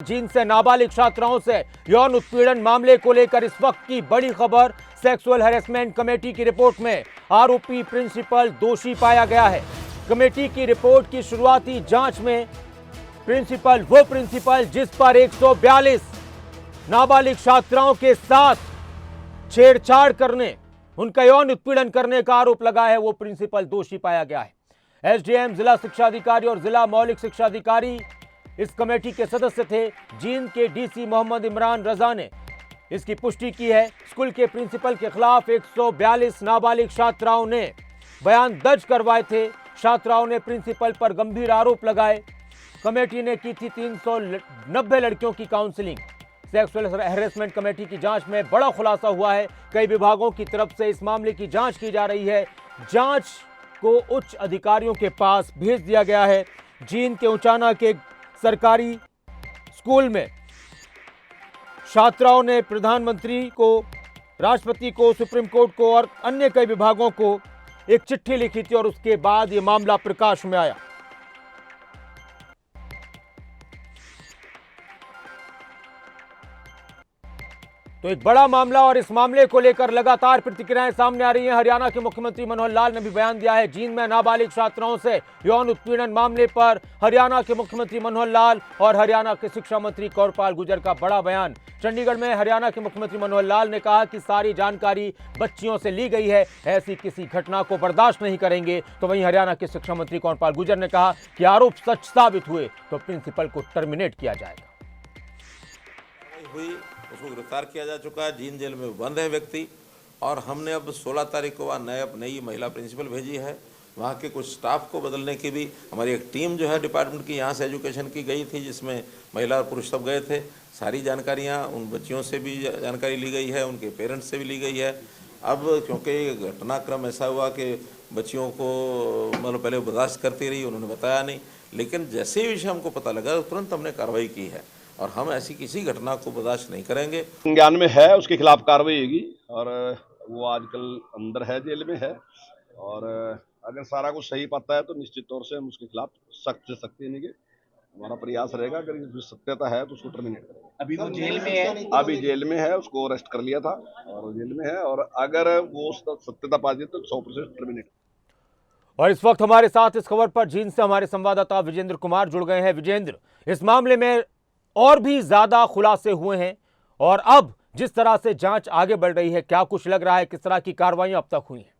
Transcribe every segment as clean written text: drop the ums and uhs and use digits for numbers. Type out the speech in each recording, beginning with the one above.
जींद से नाबालिग छात्राओं से यौन उत्पीड़न मामले को लेकर इस वक्त की बड़ी खबर। सेक्सुअल हैरेसमेंट कमेटी की रिपोर्ट में आरोपी प्रिंसिपल दोषी पाया गया है। कमेटी की रिपोर्ट की शुरुआती जांच में वो प्रिंसिपल जिस पर 142 नाबालिग छात्राओं के साथ छेड़छाड़ करने, उनका यौन उत्पीड़न करने का आरोप लगा है, वो प्रिंसिपल दोषी पाया गया है। एसडीएम, जिला शिक्षा अधिकारी और जिला मौलिक शिक्षा अधिकारी इस कमेटी के सदस्य थे। जींद के डीसी मोहम्मद इमरान रजा ने इसकी पुष्टि की है। स्कूल के प्रिंसिपल के खिलाफ 142 नाबालिग छात्राओं ने बयान दर्ज करवाए थे। छात्राओं ने प्रिंसिपल पर गंभीर आरोप लगाए। कमेटी ने की थी 390 लड़कियों की काउंसलिंग। सेक्सुअल हैरेसमेंट कमेटी की जांच में बड़ा खुलासा हुआ है। कई विभागों की तरफ से इस मामले की जांच की जा रही है। जांच को उच्च अधिकारियों के पास भेज दिया गया है। जींद के उचाना के सरकारी स्कूल में छात्राओं ने प्रधानमंत्री को, राष्ट्रपति को, सुप्रीम कोर्ट को और अन्य कई विभागों को एक चिट्ठी लिखी थी और उसके बाद यह मामला प्रकाश में आया। तो एक बड़ा मामला और इस मामले को लेकर लगातार प्रतिक्रियाएं सामने आ रही हैं। हरियाणा के मुख्यमंत्री मनोहर लाल ने भी बयान दिया है। जींद में नाबालिग छात्राओं से यौन उत्पीड़न मामले पर हरियाणा के मुख्यमंत्री मनोहर लाल और हरियाणा के शिक्षा मंत्री कंवरपाल गुर्जर का बड़ा बयान। चंडीगढ़ में हरियाणा के मुख्यमंत्री मनोहर लाल ने कहा कि सारी जानकारी बच्चियों से ली गई है, ऐसी किसी घटना को बर्दाश्त नहीं करेंगे। तो वहीं हरियाणा के शिक्षा मंत्री कंवरपाल गुर्जर ने कहा कि आरोप सच साबित हुए तो प्रिंसिपल को टर्मिनेट किया जाएगा। उसको गिरफ्तार किया जा चुका है। जींद जेल में बंद है व्यक्ति, और हमने अब 16 तारीख को वहाँ नई महिला प्रिंसिपल भेजी है। वहाँ के कुछ स्टाफ को बदलने की भी हमारी एक टीम जो है डिपार्टमेंट की यहाँ से एजुकेशन की गई थी, जिसमें महिला और पुरुष सब गए थे। सारी जानकारियाँ उन बच्चियों से भी जानकारी ली गई है, उनके पेरेंट्स से भी ली गई है। अब क्योंकि घटनाक्रम ऐसा हुआ कि बच्चियों को मतलब पहले बर्दाश्त करती रही, उन्होंने बताया नहीं, लेकिन जैसे ही विषय हमको पता लगा तुरंत हमने कार्रवाई की है और हम ऐसी किसी घटना को बर्दाश्त नहीं करेंगे। संज्ञान में है, उसके खिलाफ कार्रवाई होगी और वो आजकल अंदर है, जेल में है, और अगर सारा कुछ सही पाता है तो निश्चित तौर से हम उसके खिलाफ सख्त से सख्ती लेंगे। हमारा प्रयास रहेगा, अगर इसमें सत्यता है तो उसको टर्मिनेट करेंगे। अभी वो जेल में है? अभी जेल में है, उसको अरेस्ट कर लिया था और जेल में है, और अगर वो सत्यता पा जाए तो 100% टर्मिनेट। और इस वक्त हमारे साथ इस खबर पर जींद से हमारे संवाददाता विजेंद्र कुमार जुड़ गए हैं। विजेंद्र, इस मामले में और भी ज्यादा खुलासे हुए हैं और अब जिस तरह से जांच आगे बढ़ रही है, क्या कुछ लग रहा है, किस तरह की कार्रवाइयां अब तक हुई हैं?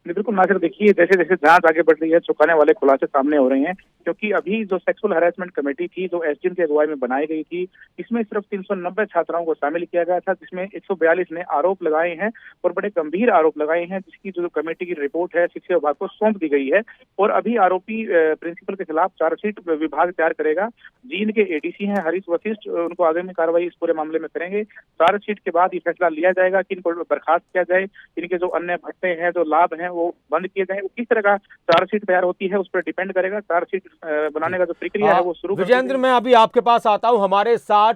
बिल्कुल नासिर, देखिए जैसे जैसे जांच आगे बढ़ रही है, चौंकाने वाले खुलासे सामने हो रहे हैं। क्योंकि अभी जो सेक्सुअल हैरेसमेंट कमेटी थी, जो एसडीएम की अगुवाई में बनाई गई थी, इसमें सिर्फ 390 छात्राओं को शामिल किया गया था, जिसमें 142 ने आरोप लगाए हैं और बड़े गंभीर आरोप लगाए हैं, जिसकी जो कमेटी की रिपोर्ट है शिक्षा विभाग को सौंप दी गई है। और अभी आरोपी प्रिंसिपल के खिलाफ चार्जशीट विभाग तैयार करेगा। जींद के एडीसी हैं हरीश वशिष्ठ, उनको आगामी कार्रवाई इस पूरे मामले में करेंगे। चार्जशीट के बाद ये फैसला लिया जाएगा कि इनको बर्खास्त किया जाए, इनके जो अन्य भत्ते हैं, जो लाभ हैं, वो बंद किए जाए। किस तरह का चार्जशीट तैयार होती है उस पर डिपेंड करेगा। चार्जशीट बनाने का जो प्रक्रिया है वो शुरू। विजेंद्र, मैं अभी आपके पास आता हूं। हमारे साथ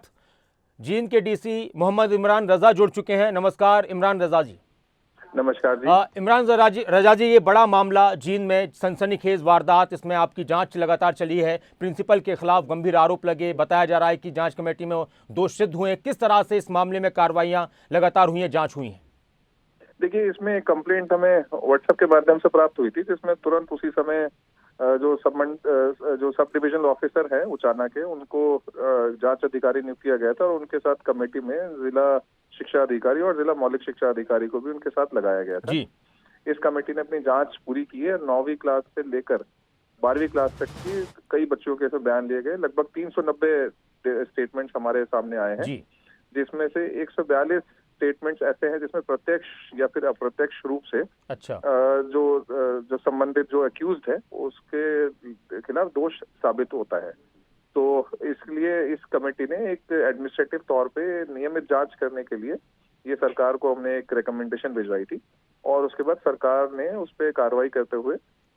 जींद के डीसी मोहम्मद इमरान रजा जुड़ चुके हैं। नमस्कार इमरान रजा जी। नमस्कार जी। इमरान रजा जी, ये बड़ा मामला जींद में सनसनीखेज वारदात, इसमें आपकी जांच लगातार चली है। प्रिंसिपल के खिलाफ गंभीर आरोप लगे, बताया जा रहा है कि जांच कमेटी में दोष सिद्ध हुए। किस तरह से इस मामले में कार्रवाइयां लगातार हुई हैं, जांच हुई है? देखिए, इसमें कंप्लेंट हमें व्हाट्सएप के माध्यम से प्राप्त हुई थी, जिसमें तुरंत उसी समय जो सब डिविजनल ऑफिसर है उचाना के, उनको जांच अधिकारी नियुक्त किया गया था और उनके साथ कमेटी में जिला शिक्षा अधिकारी और जिला मौलिक शिक्षा अधिकारी को भी उनके साथ लगाया गया था जी। इस कमेटी ने अपनी जांच पूरी की है। 9वीं क्लास से लेकर 12वीं क्लास तक की कई बच्चों के बयान लिए गए। लगभग 390 स्टेटमेंट्स हमारे सामने आए हैं, जिसमें से 142 स्टेटमेंट्स ऐसे हैं जिसमें प्रत्यक्ष या फिर अप्रत्यक्ष रूप से जो संबंधित जो अक्यूज्ड है उसके खिलाफ दोष साबित होता है। तो इसलिए इस कमेटी ने एक एडमिनिस्ट्रेटिव तौर पे नियमित जांच करने के लिए ये सरकार को हमने एक रिकमेंडेशन भिजवाई थी, और उसके बाद सरकार ने उस पर कार्रवाई करते हुए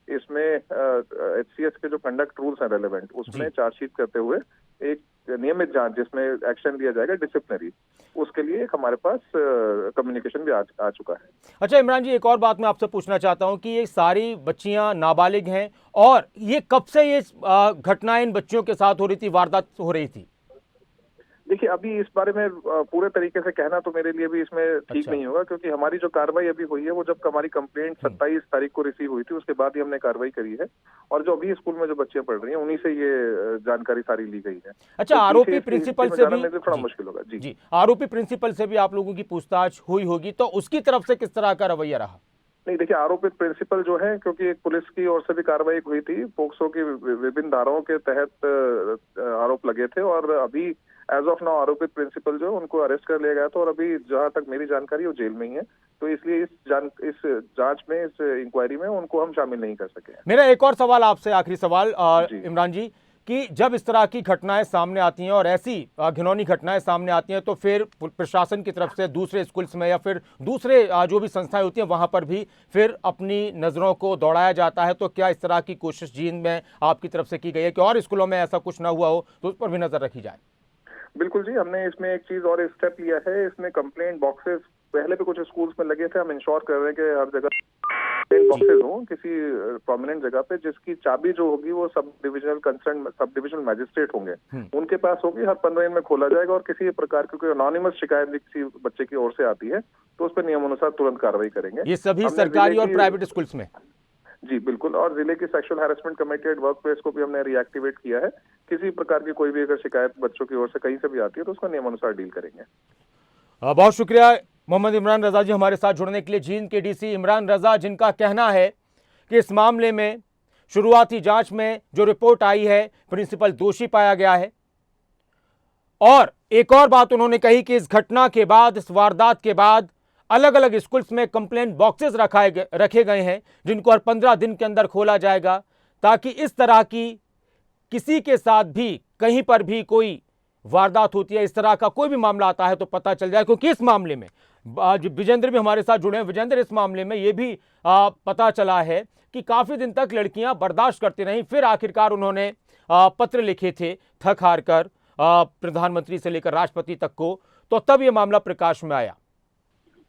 इसमें एचसीएस के जो कंडक्ट रूल्स हैं रेलेवेंट, उसमें चार्जशीट करते हुए एक नियमित जांच जिसमें एक्शन लिया जाएगा डिसिप्लिनरी, उसके लिए हमारे पास कम्युनिकेशन भी आ चुका है। अच्छा इमरान जी, एक और बात मैं आपसे पूछना चाहता हूं कि ये सारी बच्चियां नाबालिग हैं और ये कब से ये घटनाएं इन बच्चियों के साथ हो रही थी, वारदात हो रही थी? देखिए, अभी इस बारे में पूरे तरीके से कहना तो मेरे लिए भी इसमें ठीक अच्छा। नहीं होगा, क्योंकि हमारी जो कार्रवाई अभी हुई है वो जब हमारी कंप्लेंट 27 तारीख को रिसीव हुई थी, उसके बाद ही हमने कार्रवाई करी है। और जो अभी स्कूल में जो बच्चियां पढ़ रही हैं उन्हीं से ये जानकारी सारी ली गई है। अच्छा, तो आरोपी पीछे इसकी प्रिंसिपल हिस्ट्री में से जाना भी मेरे लिए थोड़ा जी, मुश्किल होगा। जी जी, आरोपी प्रिंसिपल से भी आप लोगों की पूछताछ हुई होगी, तो उसकी तरफ से किस तरह का रवैया रहा? नहीं, देखिए, आरोपित प्रिंसिपल जो है, क्योंकि एक पुलिस की ओर से भी कार्रवाई हुई थी, पोक्सो की विभिन्न धाराओं के तहत आरोप लगे थे, और अभी एज ऑफ नाउ आरोपित प्रिंसिपल जो है उनको अरेस्ट कर लिया गया था, और अभी जहां तक मेरी जानकारी है वो जेल में ही है। तो इसलिए इस जांच में, इस इंक्वायरी में उनको हम शामिल नहीं कर सके हैं। मेरा एक और सवाल आपसे, आखिरी सवाल जी। इमरान जी, कि जब इस तरह की घटनाएं सामने आती हैं और ऐसी घिनौनी घटनाएं सामने आती हैं, तो फिर प्रशासन की तरफ से दूसरे स्कूल्स में या फिर दूसरे जो भी संस्थाएं होती हैं वहां पर भी फिर अपनी नज़रों को दौड़ाया जाता है। तो क्या इस तरह की कोशिश जींद में आपकी तरफ से की गई है कि और स्कूलों में ऐसा कुछ ना हुआ हो, तो उस पर भी नजर रखी जाए? बिल्कुल जी, हमने इसमें एक चीज और स्टेप लिया है। इसमें कंप्लेंट बॉक्सेस पहले भी कुछ स्कूल्स में लगे थे, हम इंश्योर कर रहे हैं कि हर जगह कंप्लेंट बॉक्सेस हों किसी प्रोमिनेंट जगह पे, जिसकी चाबी जो होगी वो सब डिविजनल मैजिस्ट्रेट होंगे, उनके पास होगी। हर 15 दिन में खोला जाएगा, और किसी प्रकार की कोई अनोनिमस शिकायत भी किसी बच्चे की ओर से आती है तो उस पर नियमानुसार तुरंत कार्रवाई करेंगे। ये सभी हमने सरकारी जिले और की- प्राइवेट स्कूल्स में? जी बिल्कुल, और जिले की sexual harassment committee at work place को भी हमने रीएक्टिवेट किया है। किसी प्रकार की कोई भी अगर शिकायत बच्चों की ओर से कहीं से भी आती है तो उसका नियमानुसार डील करेंगे। बहुत शुक्रिया मोहम्मद इमरान रजा जी हमारे साथ जुड़ने के लिए। जींद के डीसी इमरान रजा, जिनका कहना है कि इस मामले में शुरुआती जांच में जो रिपोर्ट आई है, प्रिंसिपल दोषी पाया गया है। और एक और बात उन्होंने कही कि इस घटना के बाद, इस वारदात के बाद अलग अलग स्कूल्स में कंप्लेंट बॉक्सेस रखे गए हैं, जिनको हर 15 दिन के अंदर खोला जाएगा, ताकि इस तरह की किसी के साथ भी कहीं पर भी कोई वारदात होती है, इस तरह का कोई भी मामला आता है तो पता चल जाए। क्योंकि इस मामले में आज विजेंद्र भी हमारे साथ जुड़े हैं। विजेंद्र, इस मामले में यह भी पता चला है कि काफी दिन तक लड़कियां बर्दाश्त करती रहीं, फिर आखिरकार उन्होंने पत्र लिखे थे थक हार कर प्रधानमंत्री से लेकर राष्ट्रपति तक को, तो तब यह मामला प्रकाश में आया।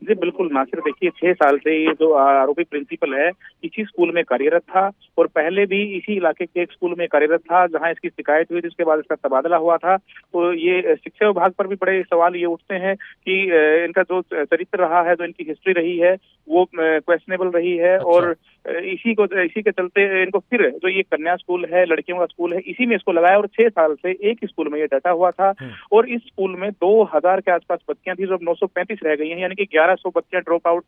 जी बिल्कुल नासिर, देखिए 6 साल से ये जो आरोपी प्रिंसिपल है इसी स्कूल में कार्यरत था, और पहले भी इसी इलाके के एक स्कूल में कार्यरत था जहां इसकी शिकायत हुई थी, उसके बाद इसका तबादला हुआ था। तो ये शिक्षा विभाग पर भी बड़े सवाल ये उठते हैं कि इनका जो चरित्र रहा है, जो इनकी हिस्ट्री रही है, वो क्वेश्चनेबल रही है। अच्छा। और इसी के चलते इनको फिर जो ये कन्या स्कूल है, लड़कियों का स्कूल है, इसी में इसको लगाया, और 6 साल से एक स्कूल में ये डटा हुआ था। और इस स्कूल में 2000 के आसपास बच्चियां थी, जो अब 935 रह गई हैं, यानी कि 1100 बच्चियां ड्रॉप आउट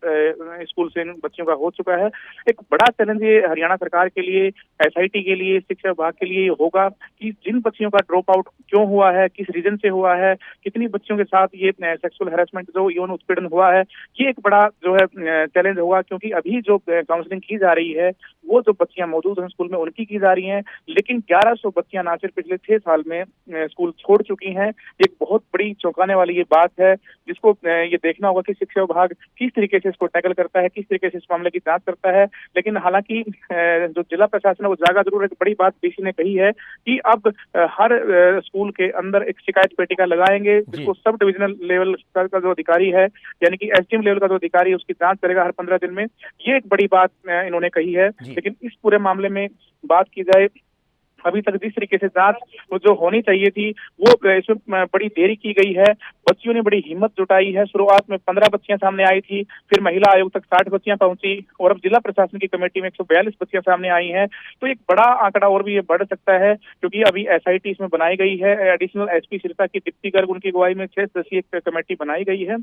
स्कूल से इन बच्चियों का हो चुका है। एक बड़ा चैलेंज ये हरियाणा सरकार के लिए, एसआईटी के लिए, शिक्षा विभाग के लिए होगा कि जिन बच्चियों का ड्रॉप आउट क्यों हुआ है, किस रीजन से हुआ है, कितनी बच्चियों के साथ ये सेक्सुअल हैरेसमेंट जो यौन उत्पीड़न हुआ है, ये एक बड़ा जो है चैलेंज होगा। क्योंकि अभी जो काउंसलिंग की जा रही है वो जो बच्चियां मौजूद हैं स्कूल में उनकी की जा रही हैं, लेकिन 1100 बच्चियां ना सिर्फ पिछले 6 साल में स्कूल छोड़ चुकी हैं। एक बहुत बड़ी चौंकाने वाली ये बात है, जिसको ये देखना होगा कि शिक्षा विभाग किस तरीके से इसको टैकल करता है, किस तरीके से इस मामले की जांच करता है। लेकिन हालांकि जो जिला प्रशासन है वो जागा जरूर है। एक बड़ी बात डीसी ने कही है कि अब हर स्कूल के अंदर एक शिकायत पेटिका लगाएंगे, जिसको सब डिविजनल लेवल का जो अधिकारी है, यानी कि एसडीएम लेवल का जो अधिकारी है, उसकी जांच करेगा हर 15 दिन में। ये एक बड़ी बात इन्होंने कही है। लेकिन इस पूरे मामले में बात की जाए, अभी तक जिस तरीके से जांच जो होनी चाहिए थी वो इसमें बड़ी देरी की गई है। बच्चियों ने बड़ी हिम्मत जुटाई है। शुरुआत में 15 बच्चियां सामने आई थी, फिर महिला आयोग तक 60 बच्चियां पहुंची, और अब जिला प्रशासन की कमेटी में 142 बच्चियां सामने आई हैं। तो एक बड़ा आंकड़ा और भी ये बढ़ सकता है, क्योंकि अभी एसआईटी इसमें बनाई गई है। एडिशनल एसपी सिरसा की दीप्ति गर्ग, उनकी अगुवाई में 6 सदस्यीय कमेटी बनाई गई है।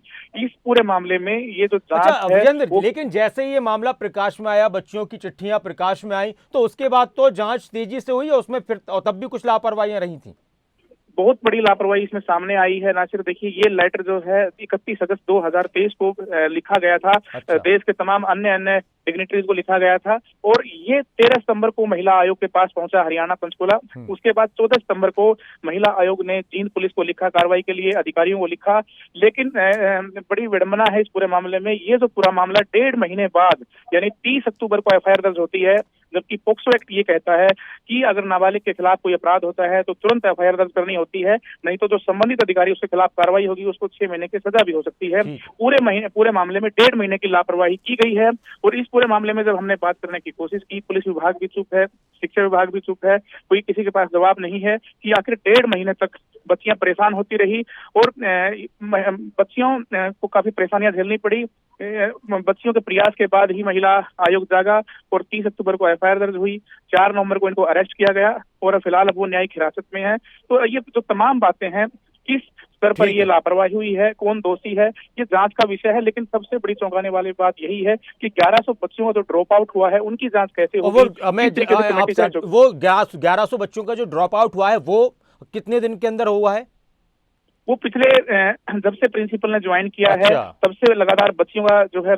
इस पूरे मामले में ये जो जांच है लेकिन जैसे ही ये मामला प्रकाश में आया, बच्चियों की चिट्ठियां प्रकाश में आई, तो उसके बाद तो जांच तेजी से हुई, उसमें फिर तब भी कुछ लापरवाहियां रही थी। बहुत बड़ी लापरवाही इसमें सामने आई है। नासिर, देखिए ये लेटर जो है 31 अगस्त 2023 को लिखा गया था। अच्छा। देश के तमाम अन्य डिग्निटरीज को लिखा गया था, और ये 13 सितंबर को महिला आयोग के पास पहुंचा, हरियाणा पंचकुला। उसके बाद 14 सितंबर को महिला आयोग ने जींद पुलिस को लिखा, कार्रवाई के लिए अधिकारियों को लिखा। लेकिन बड़ी विडंबना है इस पूरे मामले में, ये जो पूरा मामला 1.5 महीने बाद, यानी 30 अक्टूबर को एफआईआर दर्ज होती है, जबकि पोक्सो एक्ट ये कहता है कि अगर नाबालिग के खिलाफ कोई अपराध होता है तो तुरंत एफआईआर दर्ज करनी होती है, नहीं तो जो संबंधित अधिकारी उसके खिलाफ कार्रवाई होगी उसको 6 महीने की सजा भी हो सकती है। पूरे मामले में 1.5 महीने की लापरवाही की गई है। और इस पूरे मामले में जब हमने बात करने की कोशिश की, पुलिस विभाग भी चुप है, शिक्षा विभाग भी चुप है, कोई किसी के पास जवाब नहीं है कि आखिर 1.5 महीने तक बच्चियां परेशान होती रही और बच्चियों को काफी परेशानियां झेलनी पड़ी। बच्चियों के प्रयास के बाद ही महिला आयोग जागा और 30 अक्टूबर को एफआईआर दर्ज हुई, 4 नवंबर को इनको अरेस्ट किया गया और फिलहाल अब वो न्यायिक हिरासत में है। तो ये जो तमाम बातें हैं, किस स्तर पर ये लापरवाही हुई है, कौन दोषी है, ये जांच का विषय है। लेकिन सबसे बड़ी चौंकाने वाली बात यही है कि 1100 बच्चों का जो ड्रॉप आउट हुआ है उनकी जांच कैसे होगी। वो 1100 बच्चों का जो ड्रॉप आउट हुआ है वो कितने दिन के अंदर हुआ है? वो पिछले जब से प्रिंसिपल ने ज्वाइन किया है तब से लगातार बच्चियों का जो है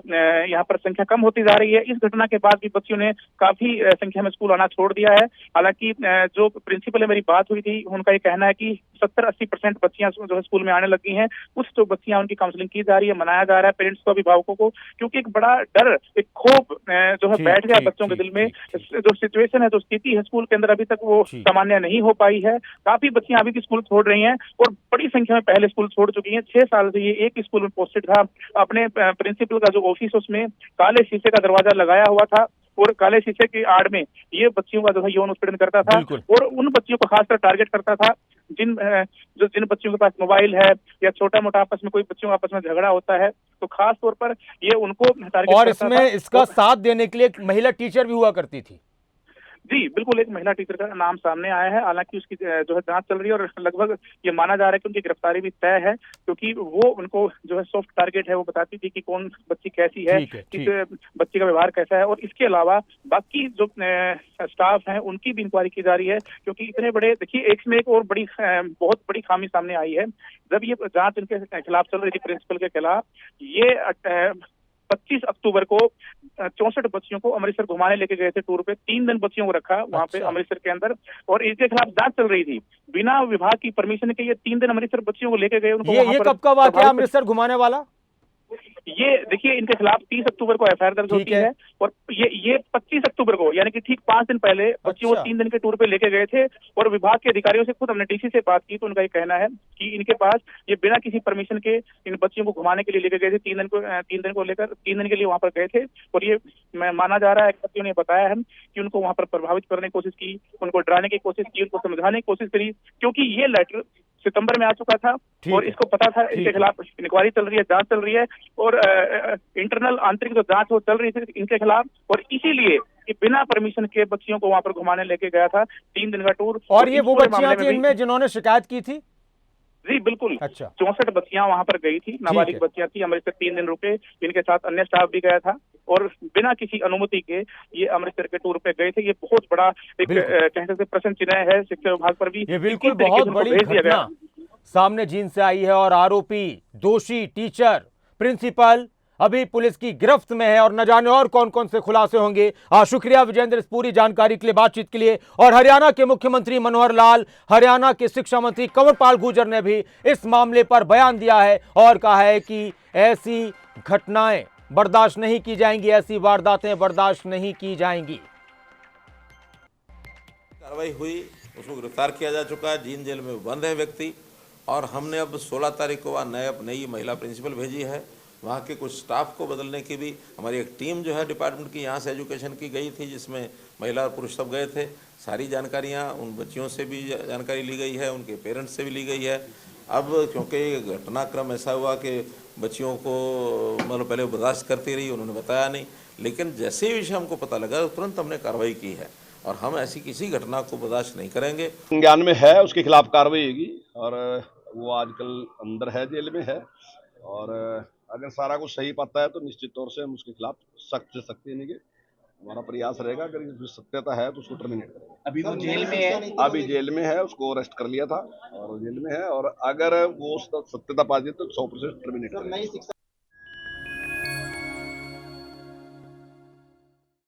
यहाँ पर संख्या कम होती जा रही है। इस घटना के बाद भी बच्चियों ने काफी संख्या में स्कूल आना छोड़ दिया है। हालांकि जो प्रिंसिपल है, मेरी बात हुई थी, उनका ये कहना है कि 70-80% बच्चियां जो है स्कूल में आने लगी हैं। कुछ जो बच्चियां उनकी काउंसलिंग की जा रही है, मनाया जा रहा है पेरेंट्स को, अभिभावकों को, क्योंकि एक बड़ा डर, एक खौफ जो है बैठ गया बच्चों के दिल में। जो सिचुएशन है, जो स्थिति है स्कूल के अंदर, अभी तक वो सामान्य नहीं हो पाई है। काफी बच्चियां अभी भी स्कूल छोड़ रही हैं और बड़ी संख्या में पहले स्कूल छोड़ चुकी हैं। 6 साल से ये एक स्कूल में पोस्टेड था। अपने प्रिंसिपल का जो ऑफिस, उसमें काले शीशे का दरवाजा लगाया हुआ था और काले शीशे की आड़ में ये बच्चियों का जो है यौन उत्पीड़न करता था और उन बच्चियों को खासकर टारगेट करता था जिन बच्चियों के पास मोबाइल है या छोटा मोटा आपस में कोई बच्चों का आपस में झगड़ा होता है, तो खास तौर पर ये उनको टारगेट और करता था। इसमें इसका साथ देने के लिए एक महिला टीचर भी हुआ करती थी। जी बिल्कुल, एक महिला टीचर का नाम सामने आया है। हालांकि उसकी जो है जांच चल रही है और लगभग ये माना जा रहा है कि उनकी गिरफ्तारी भी तय है, क्योंकि वो उनको जो है सॉफ्ट टारगेट है, वो बताती थी कि कौन बच्ची कैसी है, किस बच्ची का व्यवहार कैसा है। और इसके अलावा बाकी जो स्टाफ हैं उनकी भी इंक्वायरी की जा रही है, क्योंकि इतने बड़े, देखिए एक में एक और बड़ी बहुत बड़ी खामी सामने आई है। जब ये जांच इनके खिलाफ चल रही थी, प्रिंसिपल के खिलाफ, ये 25 अक्टूबर को 64 बच्चियों को अमृतसर घुमाने लेके गए थे टूर पे। 3 दिन बच्चियों को रखा वहां पे अमृतसर के अंदर और इनके खिलाफ जांच चल रही थी। बिना विभाग की परमिशन के ये 3 दिन अमृतसर बच्चियों को लेके गए। उनको ये कब का वाकया अमृतसर घुमाने वाला? ये देखिए, इनके खिलाफ 30 अक्टूबर को एफआईआर दर्ज होती है और ये 25 अक्टूबर को, यानी कि ठीक 5 दिन पहले बच्चियों को 3 दिन के टूर पे लेके गए थे। और विभाग के अधिकारियों से खुद हमने डीसी से बात की तो उनका ये कहना है कि इनके पास ये बिना किसी परमिशन के इन बच्चियों को घुमाने के लिए लेके गए थे। 3 दिन के लिए वहां पर गए थे और ये माना जा रहा है, बच्चियों ने बताया है कि उनको वहां पर प्रभावित करने की कोशिश की, उनको डराने की कोशिश की, उनको समझाने की कोशिश करी, क्योंकि ये लेटर सितंबर में आ चुका था और इसको पता था इनके खिलाफ इंक्वायरी चल रही है, जांच चल रही है और इंटरनल आंतरिक जो जांच वो चल रही थी इनके खिलाफ, और इसीलिए कि बिना परमिशन के बच्चियों को वहां पर घुमाने लेके गया था 3 दिन का टूर। और ये वो बच्चियां थी इनमें जिन्होंने शिकायत की थी? जी बिल्कुल। 64 बच्चियां वहां पर गई थी, नाबालिग बच्चियां थी। अमृतसर 3 दिन रुके, इनके साथ अन्य स्टाफ भी गया था और बिना किसी अनुमति के ये अमृतसर के टूर पे गए थे। ये बहुत बड़ा एक कह सकते प्रश्न चिन्ह है शिक्षा विभाग पर भी। ये बिल्कुल बहुत बड़ी घटना सामने जीन से आई है और आरोपी, दोषी टीचर, प्रिंसिपल अभी पुलिस की गिरफ्त में है और न जाने और कौन कौन से खुलासे होंगे। शुक्रिया विजेंद्र इस पूरी जानकारी के लिए, बातचीत के लिए। और हरियाणा के मुख्यमंत्री मनोहर लाल, हरियाणा के शिक्षा मंत्री कंवरपाल गुर्जर ने भी इस मामले पर बयान दिया है और कहा है कि ऐसी घटनाएं बर्दाश्त नहीं की जाएंगी, ऐसी वारदातें बर्दाश्त नहीं की जाएंगी। कार्रवाई हुई, उसको गिरफ्तार किया जा चुका है, जींद जेल में बंद है व्यक्ति। और हमने अब 16 तारीख को नई महिला प्रिंसिपल भेजी है। वहाँ के कुछ स्टाफ को बदलने की भी हमारी एक टीम जो है डिपार्टमेंट की यहाँ से एजुकेशन की गई थी, जिसमें महिला और पुरुष सब गए थे। सारी जानकारियाँ उन बच्चियों से भी जानकारी ली गई है, उनके पेरेंट्स से भी ली गई है। अब क्योंकि घटनाक्रम ऐसा हुआ कि बच्चियों को मतलब पहले बर्दाश्त करती रही, उन्होंने बताया नहीं, लेकिन जैसे ही विषय हमको पता लगा तुरंत हमने कार्रवाई की है और हम ऐसी किसी घटना को बर्दाश्त नहीं करेंगे। संज्ञान में है, उसके खिलाफ कार्रवाई होगी और वो आजकल अंदर है, जेल में है। और अगर सारा कुछ सही पाता है तो निश्चित तौर से हम उसके खिलाफ सख्त से सख्ती लेंगे। हमारा प्रयास रहेगा, अगर सत्यता है तो उसको टर्मिनेट करेंगे। अभी वो जेल में है? अभी जेल में है, उसको अरेस्ट कर लिया था और जेल में है। और अगर वो सत्यता पा जाए तो 100% टर्मिनेट करेंगे।